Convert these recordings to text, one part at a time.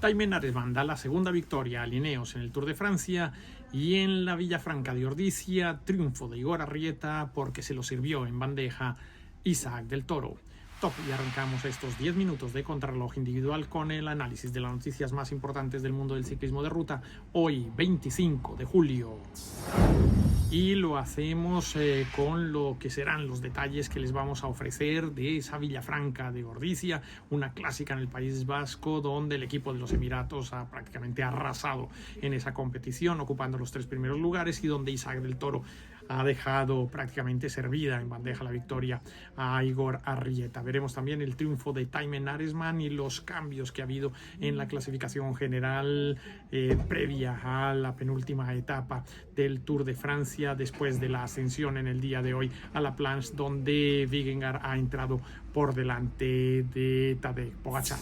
Thymen Arensman da la segunda victoria a Lineos en el Tour de Francia, y en la Villafranca de Ordizia, triunfo de Igor Arrieta porque se lo sirvió en bandeja Isaac del Toro. Top, y arrancamos estos 10 minutos de contrarreloj individual con el análisis de las noticias más importantes del mundo del ciclismo de ruta, hoy 25 de julio. Y lo hacemos con lo que serán los detalles que les vamos a ofrecer de esa Villafranca de Ordizia, una clásica en el País Vasco donde el equipo de los Emiratos ha prácticamente arrasado en esa competición, ocupando los 3 primeros lugares, y donde Isaac del Toro ha dejado prácticamente servida en bandeja la victoria a Igor Arrieta. Veremos también el triunfo de Thymen Arensman y los cambios que ha habido en la clasificación general previa a la penúltima etapa del Tour de Francia, después de la ascensión en el día de hoy a la Planche, donde Vingegaard ha entrado por delante de Tadej Pogačar.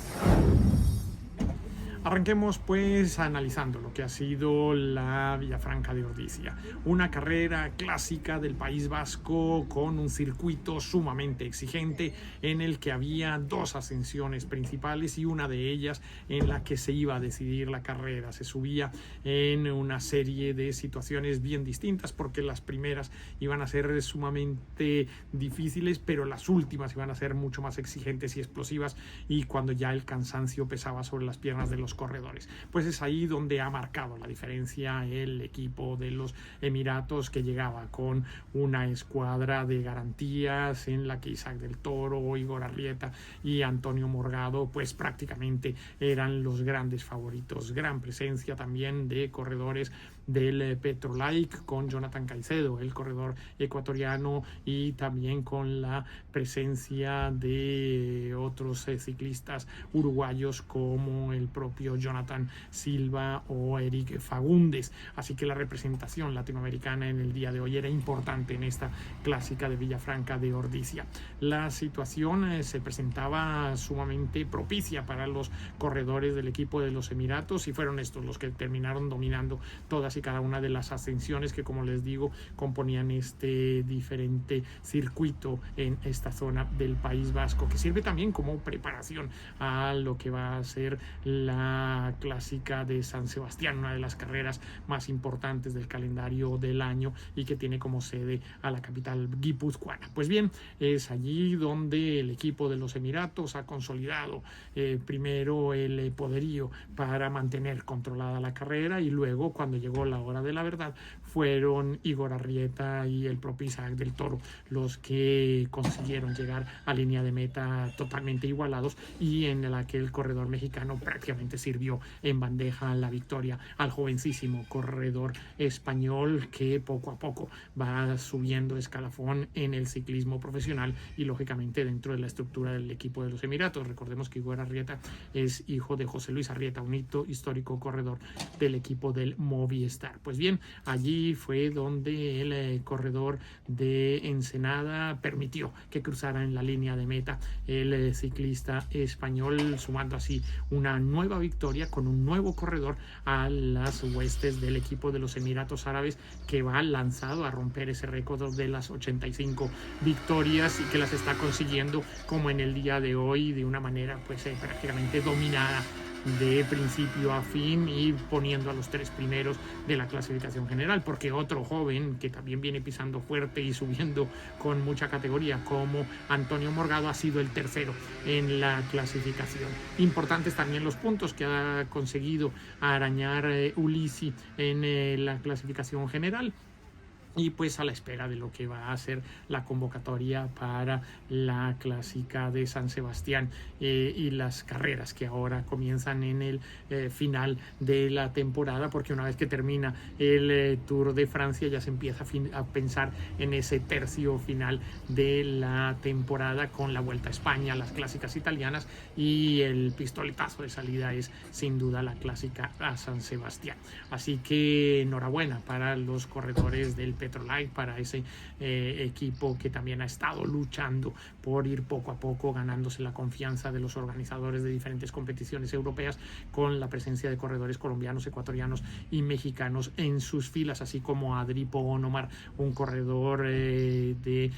Arranquemos pues analizando lo que ha sido la Villafranca de Ordizia, una carrera clásica del País Vasco con un circuito sumamente exigente en el que había 2 ascensiones principales y una de ellas en la que se iba a decidir la carrera. Se subía en una serie de situaciones bien distintas, porque las primeras iban a ser sumamente difíciles, pero las últimas iban a ser mucho más exigentes y explosivas, y cuando ya el cansancio pesaba sobre las piernas de los corredores. Pues es ahí donde ha marcado la diferencia el equipo de los Emiratos, que llegaba con una escuadra de garantías en la que Isaac del Toro, Igor Arrieta y Antonio Morgado pues prácticamente eran los grandes favoritos. Gran presencia también de corredores del Petrolike, con Jonathan Caicedo, el corredor ecuatoriano, y también con la presencia de otros ciclistas uruguayos como el propio Jonathan Silva o Eric Fagundes. Así que la representación latinoamericana en el día de hoy era importante en esta clásica de Villafranca de Ordizia. La situación se presentaba sumamente propicia para los corredores del equipo de los Emiratos, y fueron estos los que terminaron dominando todas y cada una de las ascensiones que, como les digo, componían este diferente circuito en esta zona del País Vasco, que sirve también como preparación a lo que va a ser la clásica de San Sebastián, una de las carreras más importantes del calendario del año y que tiene como sede a la capital guipuzcoana. Pues bien, es allí donde el equipo de los Emiratos ha consolidado primero el poderío para mantener controlada la carrera, y luego, cuando llegó la hora de la verdad, fueron Igor Arrieta y el propio Isaac del Toro los que consiguieron llegar a línea de meta totalmente igualados, y en la que el corredor mexicano prácticamente sirvió en bandeja la victoria al jovencísimo corredor español, que poco a poco va subiendo escalafón en el ciclismo profesional y lógicamente dentro de la estructura del equipo de los Emiratos. Recordemos que Igor Arrieta es hijo de José Luis Arrieta, un hito histórico corredor del equipo del Movistar. Pues bien, allí fue donde el corredor de Ensenada permitió que cruzara en la línea de meta el ciclista español, sumando así una nueva victoria con un nuevo corredor a las huestes del equipo de los Emiratos Árabes, que va lanzado a romper ese récord de las 85 victorias y que las está consiguiendo, como en el día de hoy, de una manera pues prácticamente dominada de principio a fin, y poniendo a los 3 primeros de la clasificación general, porque otro joven que también viene pisando fuerte y subiendo con mucha categoría, como Antonio Morgado, ha sido el tercero en la clasificación. Importantes también los puntos que ha conseguido arañar Ulissi en la clasificación general, y pues a la espera de lo que va a ser la convocatoria para la clásica de San Sebastián y las carreras que ahora comienzan en el final de la temporada, porque una vez que termina el Tour de Francia ya se empieza a pensar en ese tercio final de la temporada, con la Vuelta a España, las clásicas italianas, y el pistoletazo de salida es sin duda la clásica a San Sebastián. Así que enhorabuena para los corredores del Petrolike Petrolite, para ese equipo que también ha estado luchando por ir poco a poco ganándose la confianza de los organizadores de diferentes competiciones europeas, con la presencia de corredores colombianos, ecuatorianos y mexicanos en sus filas, así como Adri Pogonomar, un corredor de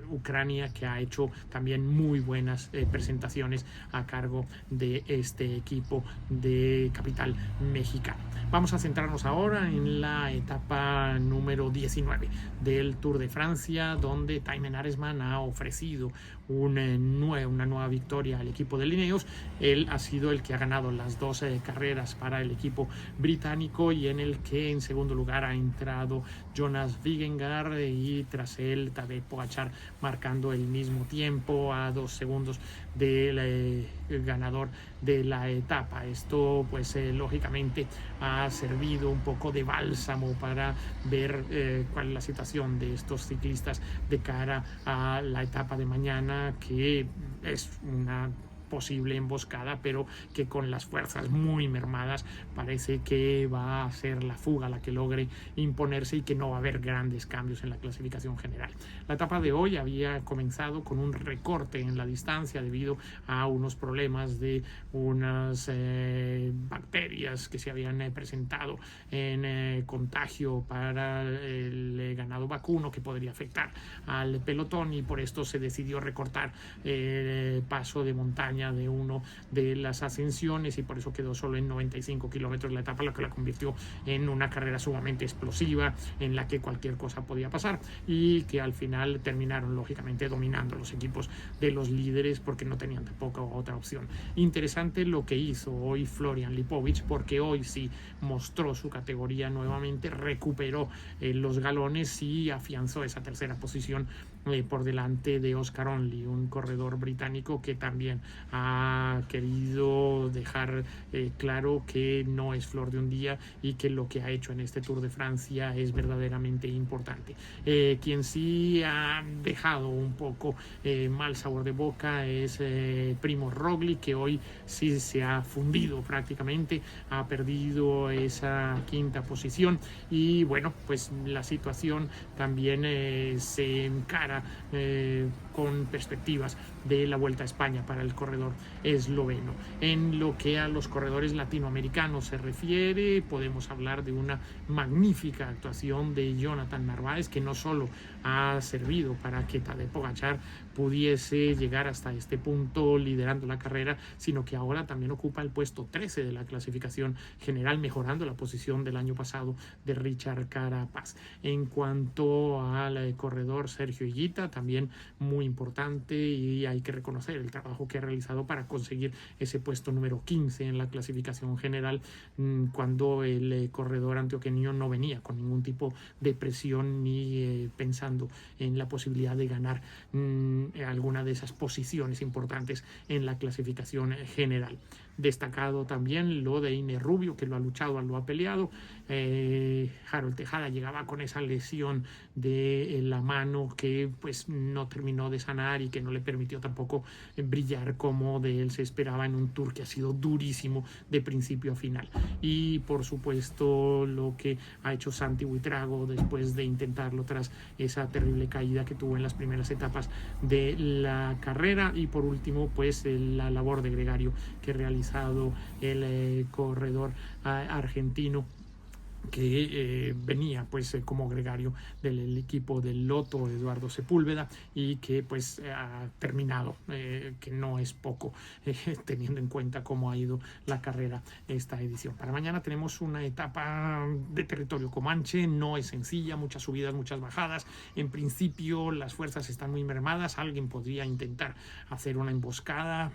Ucrania, que ha hecho también muy buenas presentaciones a cargo de este equipo de capital mexicana. Vamos a centrarnos ahora en la etapa número 19 del Tour de Francia, donde Thymen Arensman ha ofrecido una nueva victoria al equipo de Lineos. Él ha sido el que ha ganado las 12 carreras para el equipo británico, y en el que en segundo lugar ha entrado Jonas Vingegaard, y tras él Tadej Pogačar, marcando el mismo tiempo a 2 segundos del ganador de la etapa. Esto pues lógicamente ha servido un poco de bálsamo para ver cuál es la situación de estos ciclistas de cara a la etapa de mañana, que es una posible emboscada, pero que con las fuerzas muy mermadas parece que va a ser la fuga la que logre imponerse, y que no va a haber grandes cambios en la clasificación general. La etapa de hoy había comenzado con un recorte en la distancia debido a unos problemas de unas bacterias que se habían presentado en contagio para el ganado vacuno, que podría afectar al pelotón, y por esto se decidió recortar el paso de montaña de uno de las ascensiones, y por eso quedó solo en 95 kilómetros la etapa, lo que la convirtió en una carrera sumamente explosiva, en la que cualquier cosa podía pasar, y que al final terminaron lógicamente dominando los equipos de los líderes, porque no tenían tampoco otra opción. Interesante lo que hizo hoy Florian Lipovic, porque hoy sí mostró su categoría nuevamente, recuperó los galones y afianzó esa tercera posición por delante de Oscar Onley, un corredor británico que también ha querido dejar claro que no es flor de un día, y que lo que ha hecho en este Tour de Francia es verdaderamente importante. Quien sí ha dejado un poco mal sabor de boca es Primož Roglič, que hoy sí se ha fundido prácticamente, ha perdido esa quinta posición, y bueno, pues la situación también se encara con perspectivas de la Vuelta a España para el corredor esloveno. En lo que a los corredores latinoamericanos se refiere, podemos hablar de una magnífica actuación de Jonathan Narváez, que no solo ha servido para que Tadej Pogačar pudiese llegar hasta este punto liderando la carrera, sino que ahora también ocupa el puesto 13 de la clasificación general, mejorando la posición del año pasado de Richard Carapaz. En cuanto al corredor Sergio Higuita, también muy importante, y hay que reconocer el trabajo que ha realizado para conseguir ese puesto número 15 en la clasificación general, cuando el corredor antioqueño no venía con ningún tipo de presión ni pensando en la posibilidad de ganar alguna de esas posiciones importantes en la clasificación general. Destacado también lo de Iner Rubio, que lo ha luchado, lo ha peleado. Harold Tejada llegaba con esa lesión de la mano que pues no terminó de sanar, y que no le permitió tampoco brillar como de él se esperaba en un Tour que ha sido durísimo de principio a final. Y por supuesto lo que ha hecho Santi Buitrago después de intentarlo tras esa terrible caída que tuvo en las primeras etapas de la carrera. Y por último pues la labor de gregario que realizado el corredor argentino, que venía pues como gregario del equipo del Lotto, Eduardo Sepúlveda, y que pues ha terminado, que no es poco, teniendo en cuenta cómo ha ido la carrera esta edición. Para mañana tenemos una etapa de territorio comanche, no es sencilla, muchas subidas, muchas bajadas. En principio las fuerzas están muy mermadas, alguien podría intentar hacer una emboscada,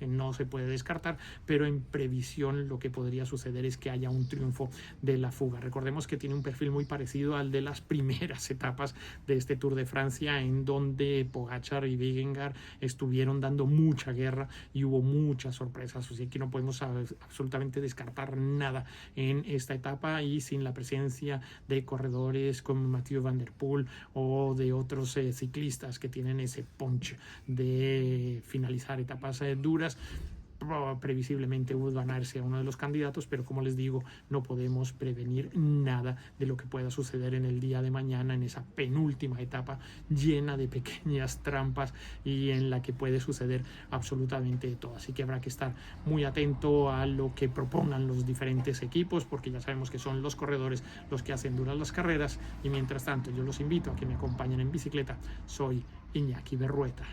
no se puede descartar, pero en previsión lo que podría suceder es que haya un triunfo de la fuga. Recordemos que tiene un perfil muy parecido al de las primeras etapas de este Tour de Francia, en donde Pogačar y Vingegaard estuvieron dando mucha guerra y hubo muchas sorpresas. Así que no podemos absolutamente descartar nada en esta etapa, y sin la presencia de corredores como Mathieu Van Der Poel o de otros ciclistas que tienen ese punch de finalizar etapas duras, previsiblemente Wout van Aert sea uno de los candidatos, pero como les digo, no podemos prevenir nada de lo que pueda suceder en el día de mañana, en esa penúltima etapa llena de pequeñas trampas y en la que puede suceder absolutamente de todo. Así que habrá que estar muy atento a lo que propongan los diferentes equipos, porque ya sabemos que son los corredores los que hacen duras las carreras. Y mientras tanto, yo los invito a que me acompañen en bicicleta. Soy Iñaki Berrueta.